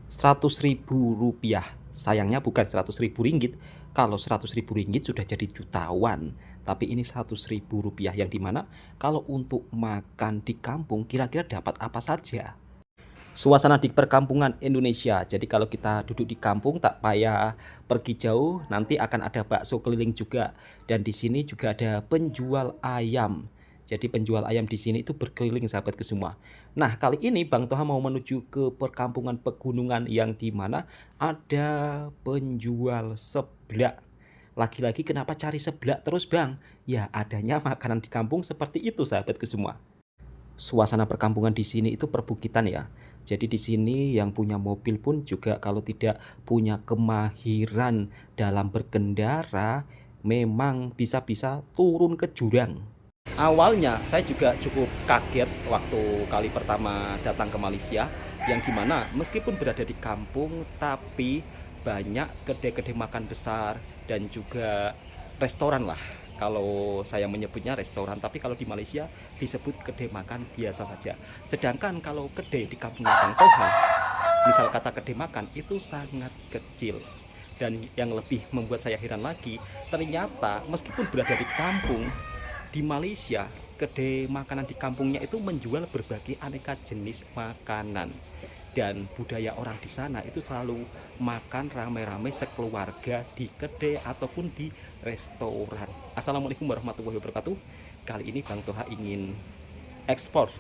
Rp100.000. Sayangnya bukan Rp100.000. Kalau Rp100.000 sudah jadi jutawan. Tapi ini Rp100.000 yang dimana kalau untuk makan di kampung kira-kira dapat apa saja. Suasana di perkampungan Indonesia. Jadi kalau kita duduk di kampung tak payah pergi jauh, nanti akan ada bakso keliling juga. Dan di sini juga ada penjual ayam. Jadi penjual ayam di sini itu berkeliling sahabatku semua. Nah, kali ini Bang Toha mau menuju ke perkampungan pegunungan yang dimana ada penjual seblak. Lagi-lagi kenapa cari seblak terus Bang? Ya adanya makanan di kampung seperti itu sahabatku semua. Suasana perkampungan di sini itu perbukitan ya. Jadi di sini yang punya mobil pun juga kalau tidak punya kemahiran dalam berkendara, memang bisa-bisa turun ke jurang. Awalnya saya juga cukup kaget waktu kali pertama datang ke Malaysia, yang dimana meskipun berada di kampung tapi banyak kedai-kedai makan besar dan juga restoran lah. Kalau saya menyebutnya restoran, tapi kalau di Malaysia disebut kedai makan biasa saja. Sedangkan kalau kedai di kampung Bang Toha, misal kata kedai makan itu sangat kecil. Dan yang lebih membuat saya heran lagi, ternyata meskipun berada di kampung, di Malaysia, kedai makanan di kampungnya itu menjual berbagai aneka jenis makanan. Dan budaya orang di sana itu selalu makan rame-rame sekeluarga di kedai ataupun di restoran. Assalamualaikum warahmatullahi wabarakatuh. Kali ini Bang Toha ingin explore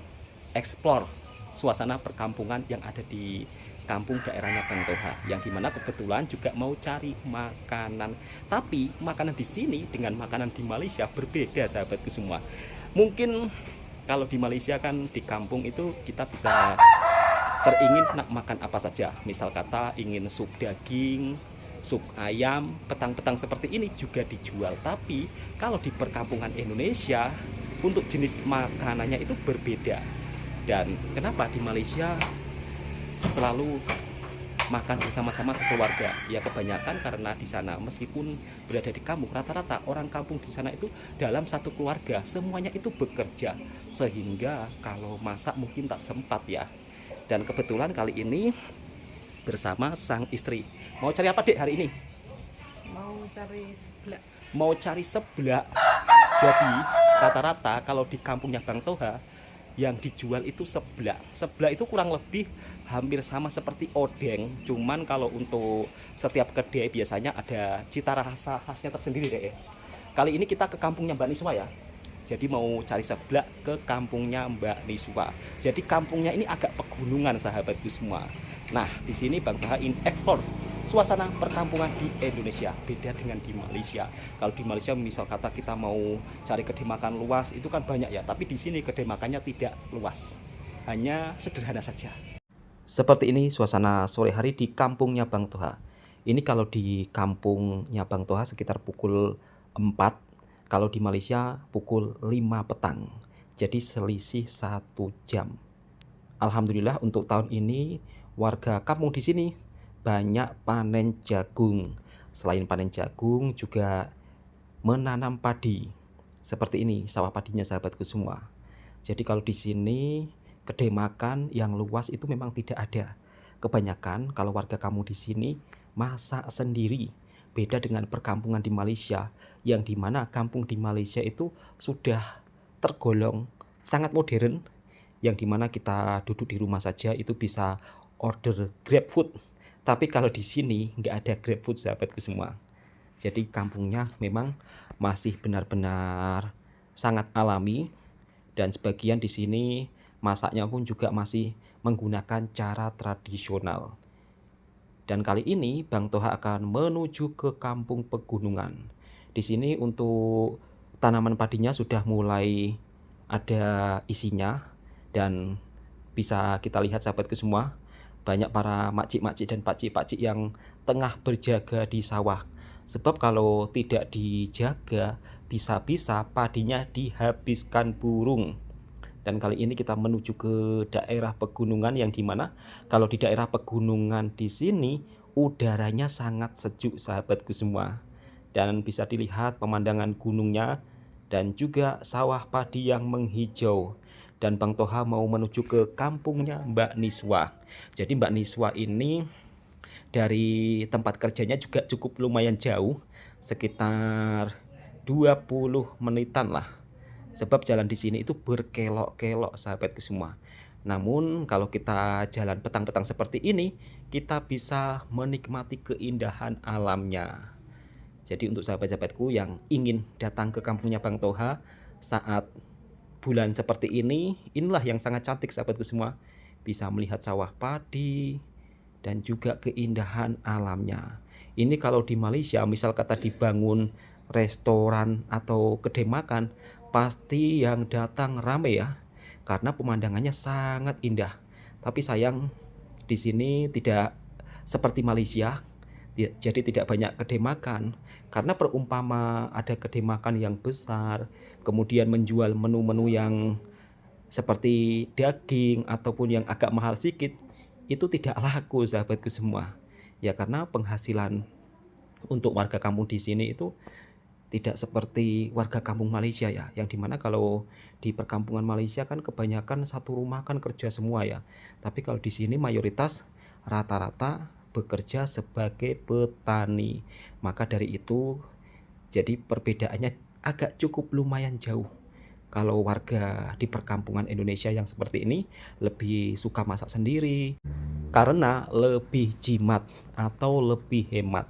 suasana perkampungan yang ada di kampung daerahnya Bang Toha, yang dimana kebetulan juga mau cari makanan. Tapi makanan di sini dengan makanan di Malaysia berbeda sahabatku semua. Mungkin kalau di Malaysia kan di kampung itu kita bisa teringin nak makan apa saja. Misal kata ingin sup daging, sup ayam, petang-petang seperti ini juga dijual. Tapi kalau di perkampungan Indonesia untuk jenis makanannya itu berbeda. Dan kenapa di Malaysia selalu makan bersama-sama sekeluarga? Ya kebanyakan karena di sana meskipun berada di kampung, rata-rata orang kampung di sana itu dalam satu keluarga semuanya itu bekerja, sehingga kalau masak mungkin tak sempat ya. Dan kebetulan kali ini bersama sang istri. Mau cari apa dek hari ini? Mau cari seblak. Mau cari seblak. Jadi rata-rata kalau di kampungnya Bang Toha yang dijual itu seblak. Seblak itu kurang lebih hampir sama seperti odeng. Cuman kalau untuk setiap kedai biasanya ada cita rasa khasnya tersendiri deh. Kali ini kita ke kampungnya Mbak Niswa ya. Jadi mau cari seblak ke kampungnya Mbak Niswa. Jadi kampungnya ini agak pegunungan sahabatku semua. Nah, di sini Bang Toha ingin ekspor suasana perkampungan di Indonesia. Beda dengan di Malaysia. Kalau di Malaysia misal kata kita mau cari kedai makan luas itu kan banyak ya. Tapi di sini kedai makannya tidak luas. Hanya sederhana saja. Seperti ini suasana sore hari di kampungnya Bang Toha. Ini kalau di kampungnya Bang Toha sekitar pukul 4. Kalau di Malaysia pukul 5 petang. Jadi selisih 1 jam. Alhamdulillah untuk tahun ini warga kampung di sini banyak panen jagung. Selain panen jagung juga menanam padi. Seperti ini sawah padinya sahabatku semua. Jadi kalau di sini kedai makan yang luas itu memang tidak ada. Kebanyakan kalau warga kamu di sini masak sendiri. Beda dengan perkampungan di Malaysia, yang dimana kampung di Malaysia itu sudah tergolong sangat modern, yang dimana kita duduk di rumah saja itu bisa order GrabFood. Tapi kalau di sini nggak ada GrabFood sahabatku semua. Jadi kampungnya memang masih benar-benar sangat alami, dan sebagian di sini masaknya pun juga masih menggunakan cara tradisional. Dan kali ini Bang Toha akan menuju ke kampung pegunungan. Di sini untuk tanaman padinya sudah mulai ada isinya, dan bisa kita lihat sahabatku semua, banyak para makcik-makcik dan pakcik-pakcik yang tengah berjaga di sawah. Sebab kalau tidak dijaga, bisa-bisa padinya dihabiskan burung. Dan kali ini kita menuju ke daerah pegunungan, yang dimana kalau di daerah pegunungan di sini udaranya sangat sejuk sahabatku semua. Dan bisa dilihat pemandangan gunungnya dan juga sawah padi yang menghijau. dan Bang Toha mau menuju ke kampungnya Mbak Niswa. Jadi Mbak Niswa ini dari tempat kerjanya juga cukup lumayan jauh, sekitar 20 menitan lah. Sebab jalan di sini itu berkelok-kelok sahabatku semua. Namun kalau kita jalan petang-petang seperti ini, kita bisa menikmati keindahan alamnya. Jadi untuk sahabat-sahabatku yang ingin datang ke kampungnya Bang Toha saat bulan seperti ini, inilah yang sangat cantik sahabatku semua. Bisa melihat sawah padi dan juga keindahan alamnya. Ini kalau di Malaysia misal kata dibangun restoran atau kedai makan, pasti yang datang rame ya, karena pemandangannya sangat indah. Tapi sayang di sini tidak seperti Malaysia, jadi tidak banyak kedai makan. Karena perumpama ada kedai makan yang besar, kemudian menjual menu-menu yang seperti daging ataupun yang agak mahal sedikit, itu tidak laku sahabatku semua. Ya karena penghasilan untuk warga kampung di sini itu tidak seperti warga kampung Malaysia ya, yang dimana kalau di perkampungan Malaysia kan kebanyakan satu rumah kan kerja semua ya. Tapi kalau di sini mayoritas rata-rata bekerja sebagai petani. Maka dari itu jadi perbedaannya agak cukup lumayan jauh. Kalau warga di perkampungan Indonesia yang seperti ini lebih suka masak sendiri karena lebih jimat atau lebih hemat.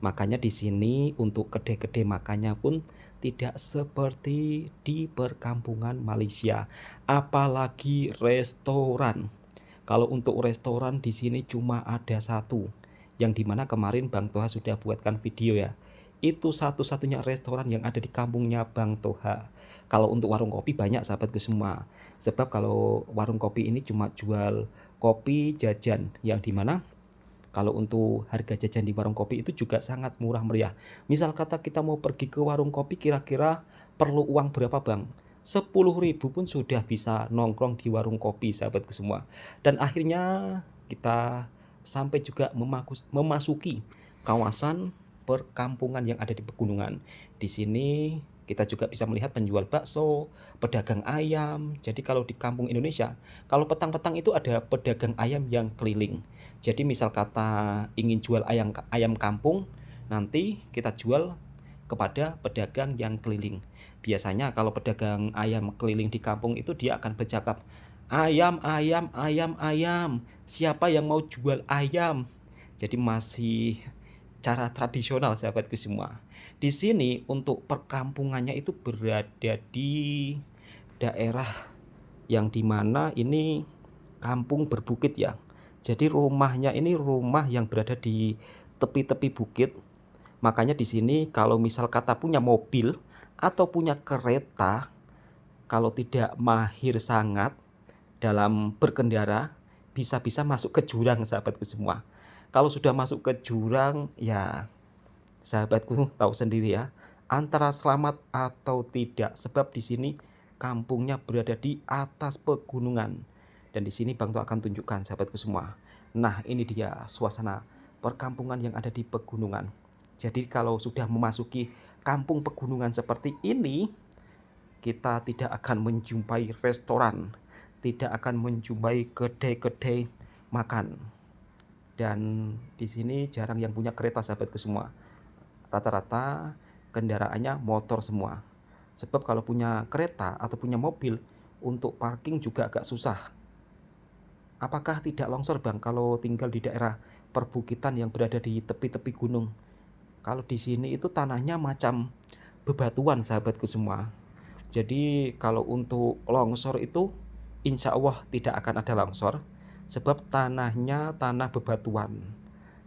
Makanya di sini untuk kedai-kedai makannya pun tidak seperti di perkampungan Malaysia, apalagi restoran. Kalau untuk restoran di sini cuma ada satu, yang dimana kemarin Bang Toha sudah buatkan video ya. Itu satu-satunya restoran yang ada di kampungnya Bang Toha. Kalau untuk warung kopi banyak sahabatku semua. Sebab kalau warung kopi ini cuma jual kopi jajan, yang dimana kalau untuk harga jajan di warung kopi itu juga sangat murah meriah. Misal kata kita mau pergi ke warung kopi, kira-kira perlu uang berapa Bang? 10.000 pun sudah bisa nongkrong di warung kopi sahabatku semua. Dan akhirnya kita sampai juga memasuki kawasan perkampungan yang ada di pegunungan. Di sini kita juga bisa melihat penjual bakso, pedagang ayam. Jadi kalau di kampung Indonesia, kalau petang-petang itu ada pedagang ayam yang keliling. Jadi misal kata ingin jual ayam kampung, nanti kita jual kepada pedagang yang keliling. Biasanya kalau pedagang ayam keliling di kampung itu dia akan bercakap, ayam, ayam, ayam, ayam. Siapa yang mau jual ayam? Jadi masih cara tradisional sahabatku semua. Di sini untuk perkampungannya itu berada di daerah yang dimana ini kampung berbukit ya. Jadi rumahnya ini rumah yang berada di tepi-tepi bukit. Makanya di sini kalau misal kata punya mobil atau punya kereta, kalau tidak mahir sangat dalam berkendara, bisa-bisa masuk ke jurang sahabatku semua. Kalau sudah masuk ke jurang ya sahabatku tahu sendiri ya, antara selamat atau tidak, sebab di sini kampungnya berada di atas pegunungan. Dan di sini Bang Toha akan tunjukkan sahabatku semua. Nah, ini dia suasana perkampungan yang ada di pegunungan. Jadi kalau sudah memasuki kampung pegunungan seperti ini, kita tidak akan menjumpai restoran, tidak akan menjumpai kedai-kedai makan. Dan di sini jarang yang punya kereta sahabatku semua. Rata-rata kendaraannya motor semua. Sebab kalau punya kereta atau punya mobil, untuk parking juga agak susah. Apakah tidak longsor Bang kalau tinggal di daerah perbukitan yang berada di tepi-tepi gunung? Kalau di sini itu tanahnya macam bebatuan sahabatku semua. Jadi kalau untuk longsor itu insya Allah tidak akan ada longsor, sebab tanahnya tanah bebatuan.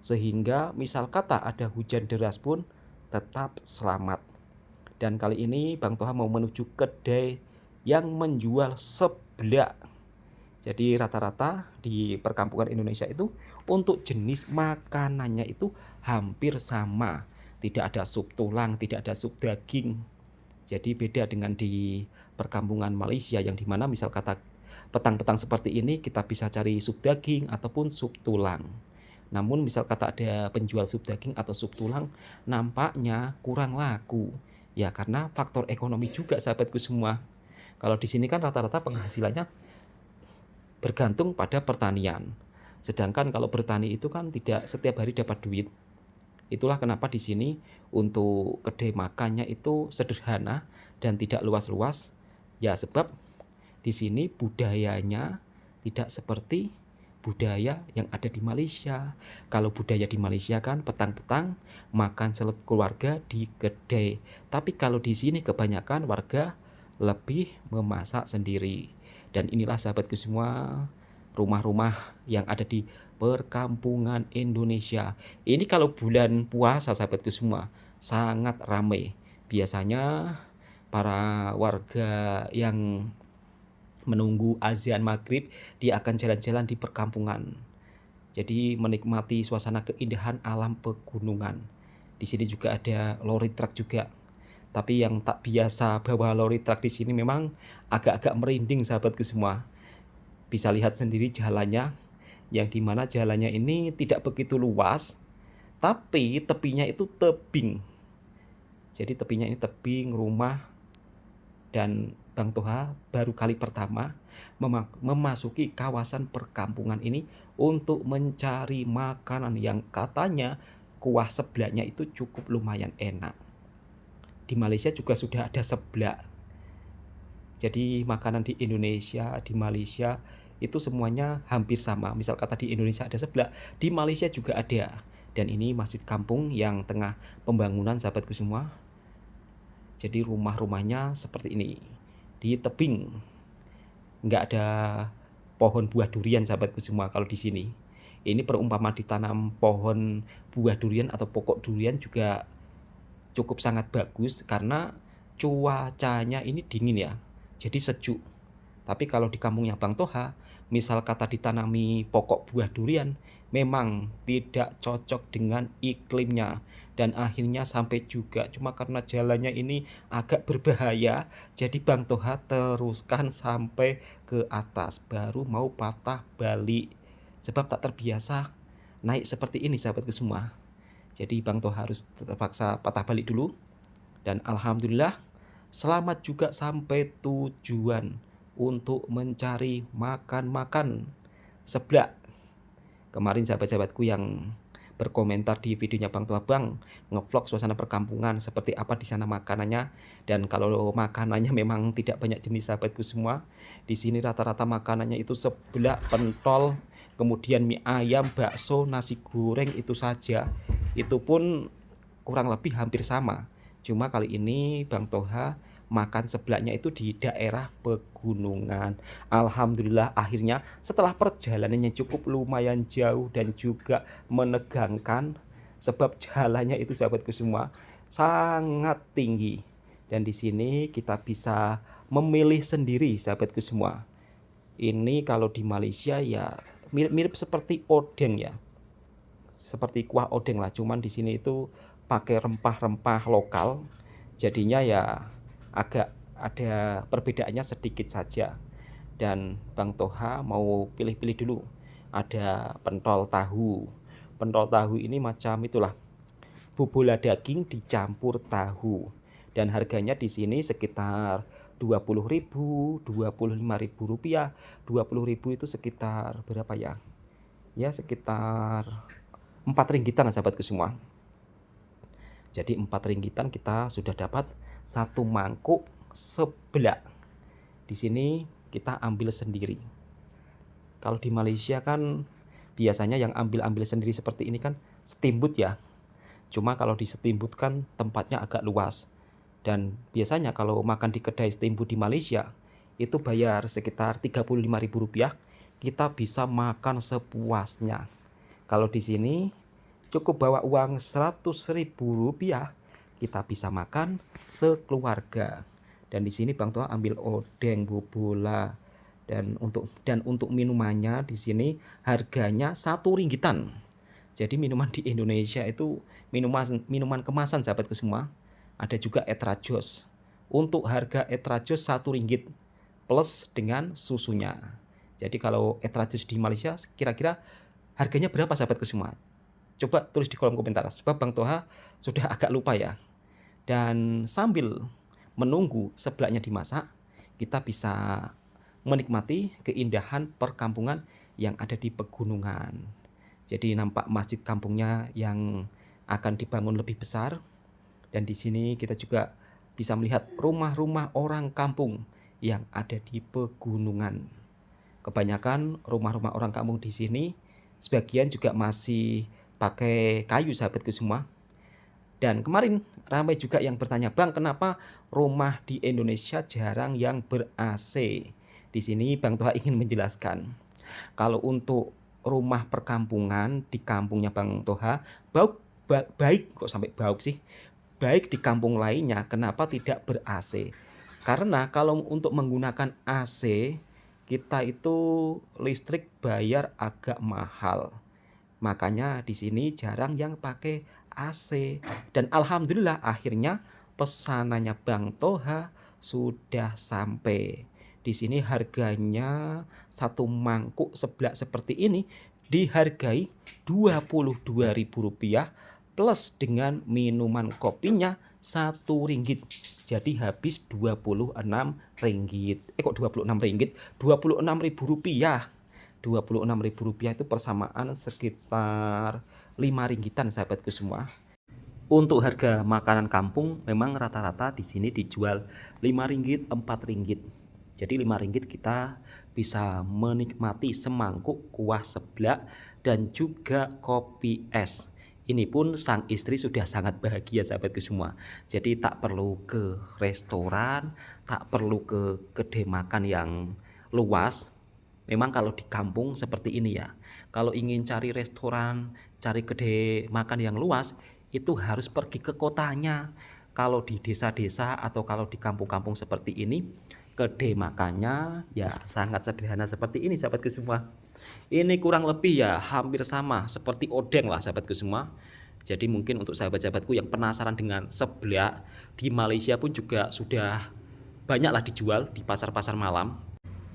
Sehingga misal kata ada hujan deras pun tetap selamat. Dan kali ini Bang Toha mau menuju kedai yang menjual seblak. Jadi rata-rata di perkampungan Indonesia itu untuk jenis makanannya itu hampir sama. Tidak ada sup tulang, tidak ada sup daging. Jadi beda dengan di perkampungan Malaysia yang dimana misal kata petang-petang seperti ini kita bisa cari sup daging ataupun sup tulang. Namun misal kata ada penjual sup daging atau sup tulang, nampaknya kurang laku. Ya karena faktor ekonomi juga sahabatku semua. Kalau di sini kan rata-rata penghasilannya bergantung pada pertanian. Sedangkan kalau bertani itu kan tidak setiap hari dapat duit. Itulah kenapa di sini untuk kedai makannya itu sederhana dan tidak luas-luas. Ya sebab di sini budayanya tidak seperti budaya yang ada di Malaysia. Kalau budaya di Malaysia kan petang-petang makan keluarga di kedai. Tapi kalau di sini kebanyakan warga lebih memasak sendiri. Dan inilah sahabatku semua, rumah-rumah yang ada di perkampungan Indonesia. Ini kalau bulan puasa sahabatku semua sangat ramai. Biasanya para warga yang menunggu azan maghrib dia akan jalan-jalan di perkampungan. Jadi menikmati suasana keindahan alam pegunungan. Di sini juga ada lorry truk juga. Tapi yang tak biasa bawa lorry truk di sini memang agak-agak merinding sahabatku semua. Bisa lihat sendiri jalannya, yang dimana jalannya ini tidak begitu luas, tapi tepinya itu tebing. Jadi tepinya ini tebing rumah, dan Bang Toha baru kali pertama memasuki kawasan perkampungan ini untuk mencari makanan yang katanya kuah seblaknya itu cukup lumayan enak. Di Malaysia juga sudah ada seblak. Jadi makanan di Indonesia, di Malaysia itu semuanya hampir sama. Misal kata di Indonesia ada seblak, di Malaysia juga ada. Dan ini masjid kampung yang tengah pembangunan sahabatku semua. Jadi rumah-rumahnya seperti ini, di tebing. Nggak ada pohon buah durian sahabatku semua kalau di sini. Ini perumpama ditanam pohon buah durian atau pokok durian juga cukup sangat bagus karena cuacanya ini dingin ya, jadi sejuk. Tapi kalau di kampungnya Bang Toha, misal kata ditanami pokok buah durian, memang tidak cocok dengan iklimnya. Dan akhirnya sampai juga cuma karena jalannya ini agak berbahaya, jadi Bang Toha teruskan sampai ke atas, baru mau patah balik. Sebab tak terbiasa naik seperti ini sahabatku semua. Jadi Bang Toha harus terpaksa patah balik dulu. Dan alhamdulillah selamat juga sampai tujuan untuk mencari makan-makan seblak. Kemarin sahabat-sahabatku yang berkomentar di videonya Bang Toha, Bang ngevlog suasana perkampungan seperti apa di sana makanannya. Dan kalau makanannya memang tidak banyak jenis sahabatku semua. Di sini rata-rata makanannya itu seblak, pentol, kemudian mie ayam, bakso, nasi goreng, itu saja. Itu pun kurang lebih hampir sama. Cuma kali ini Bang Toha makan seblaknya itu di daerah pegunungan. Alhamdulillah akhirnya setelah perjalanannya cukup lumayan jauh dan juga menegangkan, sebab jalannya itu sahabatku semua sangat tinggi. Dan di sini kita bisa memilih sendiri sahabatku semua. Ini kalau di Malaysia ya mirip-mirip seperti odeng ya. Seperti kuah odeng lah, cuman di sini itu pakai rempah-rempah lokal. Jadinya ya agak ada perbedaannya sedikit saja. Dan Bang Toha mau pilih-pilih dulu. Ada pentol tahu. Pentol tahu ini macam itulah, bubola daging dicampur tahu. Dan harganya di sini sekitar 20.000, 25.000 rupiah. 20.000 itu sekitar berapa ya? Ya sekitar 4 ringgitan sahabatku semua. Jadi 4 ringgitan kita sudah dapat satu mangkuk seblak. Di sini kita ambil sendiri. Kalau di Malaysia kan biasanya yang ambil sendiri seperti ini kan steamboat ya. Cuma kalau di steamboat kan tempatnya agak luas. Dan biasanya kalau makan di kedai steamboat di Malaysia itu bayar sekitar 35.000 rupiah. Kita bisa makan sepuasnya. Kalau di sini cukup bawa uang 100.000 rupiah, kita bisa makan sekeluarga. Dan di sini Bang Toha ambil odeng, bobola, dan untuk minumannya di sini harganya 1 ringgitan. Jadi minuman di Indonesia itu minuman kemasan sahabatku semua. Ada juga etrajos. Untuk harga etrajos 1 ringgit plus dengan susunya. Jadi kalau etrajos di Malaysia kira-kira harganya berapa sahabatku semua? Coba tulis di kolom komentar, sebab Bang Toha sudah agak lupa ya. Dan sambil menunggu seblaknya dimasak, kita bisa menikmati keindahan perkampungan yang ada di pegunungan. Jadi nampak masjid kampungnya yang akan dibangun lebih besar, dan di sini kita juga bisa melihat rumah-rumah orang kampung yang ada di pegunungan. Kebanyakan rumah-rumah orang kampung di sini sebagian juga masih pakai kayu sahabatku semua. Dan kemarin ramai juga yang bertanya, "Bang, kenapa rumah di Indonesia jarang yang ber-AC?" Di sini Bang Toha ingin menjelaskan, kalau untuk rumah perkampungan di kampungnya Bang Toha, baik kok sampai bauk sih. Baik di kampung lainnya, kenapa tidak ber-AC? Karena kalau untuk menggunakan AC, kita itu listrik bayar agak mahal. Makanya di sini jarang yang pakai AC. Dan alhamdulillah akhirnya pesanannya Bang Toha sudah sampai. Di sini harganya satu mangkuk seblak seperti ini dihargai Rp22.000 plus dengan minuman kopinya Rp1. Jadi habis Rp26. Kok Rp26? Rp26.000. Rp26.000 itu persamaan sekitar 5 ringgitan sahabatku semua. Untuk harga makanan kampung memang rata-rata di sini dijual 5 ringgit, 4 ringgit. Jadi 5 ringgit kita bisa menikmati semangkuk kuah seblak dan juga kopi es. Ini pun sang istri sudah sangat bahagia sahabatku semua. Jadi tak perlu ke restoran, tak perlu ke kedai makan yang luas. Memang kalau di kampung seperti ini ya, kalau ingin cari restoran, cari kedai makan yang luas, itu harus pergi ke kotanya. Kalau di desa-desa atau kalau di kampung-kampung seperti ini, kedai makannya ya sangat sederhana seperti ini sahabatku semua. Ini kurang lebih ya hampir sama seperti odeng lah sahabatku semua. Jadi mungkin untuk sahabat-sahabatku yang penasaran dengan seblak, di Malaysia pun juga sudah banyaklah dijual di pasar-pasar malam.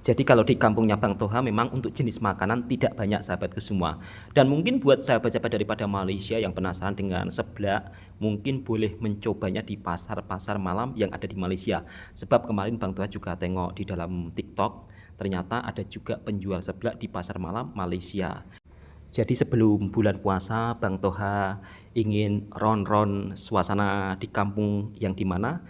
Jadi kalau di kampungnya Bang Toha memang untuk jenis makanan tidak banyak sahabatku semua. Dan mungkin buat sahabat-sahabat daripada Malaysia yang penasaran dengan seblak, mungkin boleh mencobanya di pasar-pasar malam yang ada di Malaysia. Sebab kemarin Bang Toha juga tengok di dalam TikTok, ternyata ada juga penjual seblak di pasar malam Malaysia. Jadi sebelum bulan puasa Bang Toha ingin ron-ron suasana di kampung yang dimana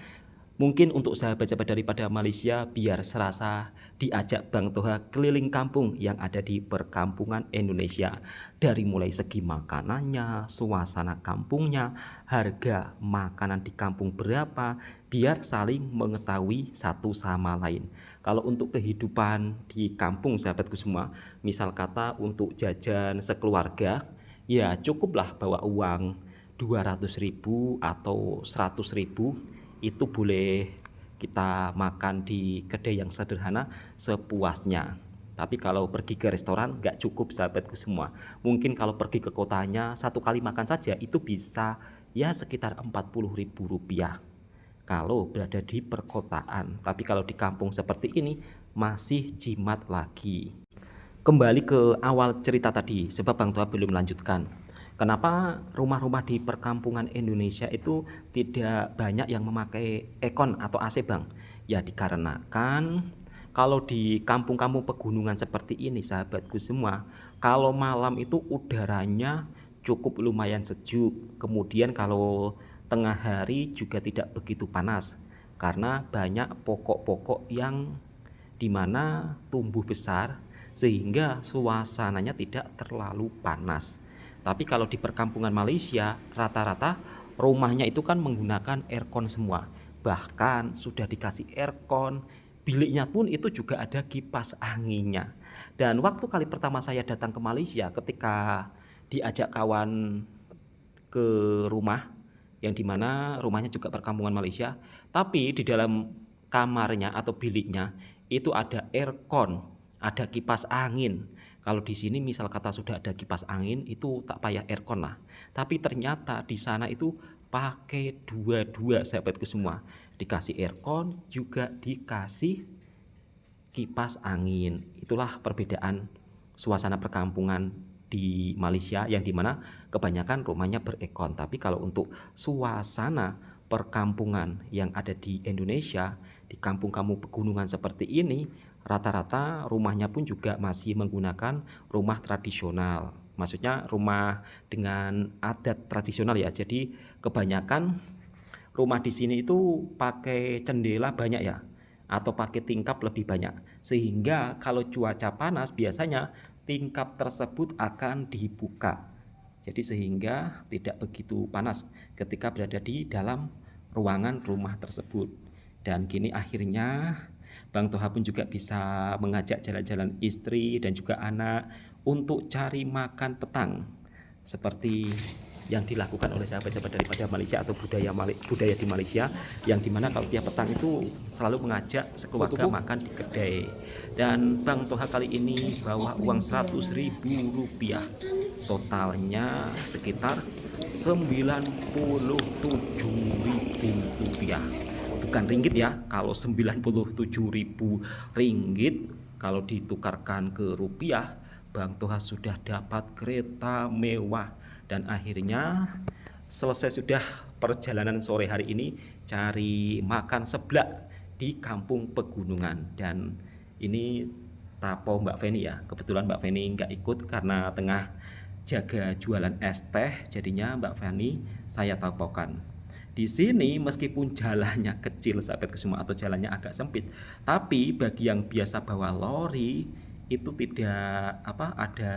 mungkin untuk sahabat-sahabat daripada Malaysia biar serasa diajak Bang Toha keliling kampung yang ada di perkampungan Indonesia. Dari mulai segi makanannya, suasana kampungnya, harga makanan di kampung berapa, biar saling mengetahui satu sama lain. Kalau untuk kehidupan di kampung sahabatku semua, misal kata untuk jajan sekeluarga, ya cukuplah bawa uang 200.000 atau 100.000, itu boleh kita makan di kedai yang sederhana sepuasnya. Tapi kalau pergi ke restoran nggak cukup sahabatku semua. Mungkin kalau pergi ke kotanya satu kali makan saja itu bisa ya sekitar Rp40.000 kalau berada di perkotaan. Tapi kalau di kampung seperti ini masih jimat lagi. Kembali ke awal cerita tadi, sebab Bang Toha belum melanjutkan. Kenapa rumah-rumah di perkampungan Indonesia itu tidak banyak yang memakai aircon atau AC, Bang? Ya dikarenakan kalau di kampung-kampung pegunungan seperti ini sahabatku semua, kalau malam itu udaranya cukup lumayan sejuk. Kemudian kalau tengah hari juga tidak begitu panas karena banyak pokok-pokok yang dimana tumbuh besar sehingga suasananya tidak terlalu panas. Tapi kalau di perkampungan Malaysia rata-rata rumahnya itu kan menggunakan aircon semua. Bahkan sudah dikasih aircon, biliknya pun itu juga ada kipas anginnya. Dan waktu kali pertama saya datang ke Malaysia ketika diajak kawan ke rumah yang dimana rumahnya juga perkampungan Malaysia, tapi di dalam kamarnya atau biliknya itu ada aircon, ada kipas angin. Kalau di sini misal kata sudah ada kipas angin itu tak payah aircon lah. Tapi ternyata di sana itu pakai dua-dua sahabatku semua. Dikasih aircon juga dikasih kipas angin. Itulah perbedaan suasana perkampungan di Malaysia yang dimana kebanyakan rumahnya beraircon. Tapi kalau untuk suasana perkampungan yang ada di Indonesia, di kampung-kampung pegunungan seperti ini, rata-rata rumahnya pun juga masih menggunakan rumah tradisional. Maksudnya rumah dengan adat tradisional ya. Jadi kebanyakan rumah di sini itu pakai jendela banyak ya, atau pakai tingkap lebih banyak. Sehingga kalau cuaca panas biasanya tingkap tersebut akan dibuka. Jadi sehingga tidak begitu panas ketika berada di dalam ruangan rumah tersebut. Dan kini akhirnya Bang Toha pun juga bisa mengajak jalan-jalan istri dan juga anak untuk cari makan petang seperti yang dilakukan oleh sahabat-sahabat daripada Malaysia atau budaya di Malaysia, yang dimana kalau tiap petang itu selalu mengajak sekeluarga makan di kedai. Dan Bang Toha kali ini bawa uang Rp100.000, totalnya sekitar Rp97.000, bukan ringgit ya. Kalau Rp97.000 kalau ditukarkan ke rupiah, Bang Toha sudah dapat kereta mewah. Dan akhirnya selesai sudah perjalanan sore hari ini cari makan seblak di kampung pegunungan. Dan ini tapo Mbak Feni ya, kebetulan Mbak Feni nggak ikut karena tengah jaga jualan es teh, jadinya Mbak Feni saya tapokan. Di sini meskipun jalannya kecil sahabat semua atau jalannya agak sempit, tapi bagi yang biasa bawa lori itu tidak ada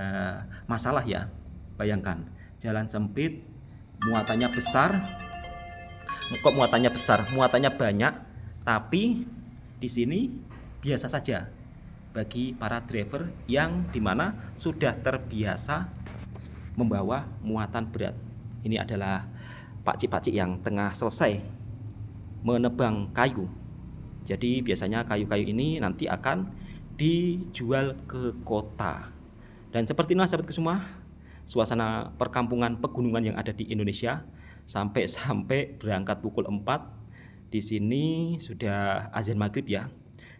masalah ya. Bayangkan jalan sempit, muatannya besar, muatannya banyak, tapi di sini biasa saja bagi para driver yang dimana sudah terbiasa membawa muatan berat. Ini adalah pakcik-pakcik yang tengah selesai menebang kayu. Jadi biasanya kayu-kayu ini nanti akan dijual ke kota. Dan seperti inilah sahabatku semua, suasana perkampungan pegunungan yang ada di Indonesia. Sampai berangkat pukul 4. Di sini sudah azan maghrib ya.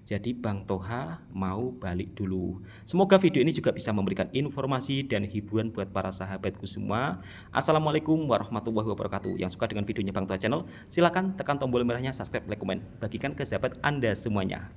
Jadi Bang Toha mau balik dulu. Semoga video ini juga bisa memberikan informasi dan hiburan buat para sahabatku semua. Assalamualaikum warahmatullahi wabarakatuh. Yang suka dengan videonya Bang Toha Channel, silahkan tekan tombol merahnya subscribe, like, komen, bagikan ke sahabat Anda semuanya.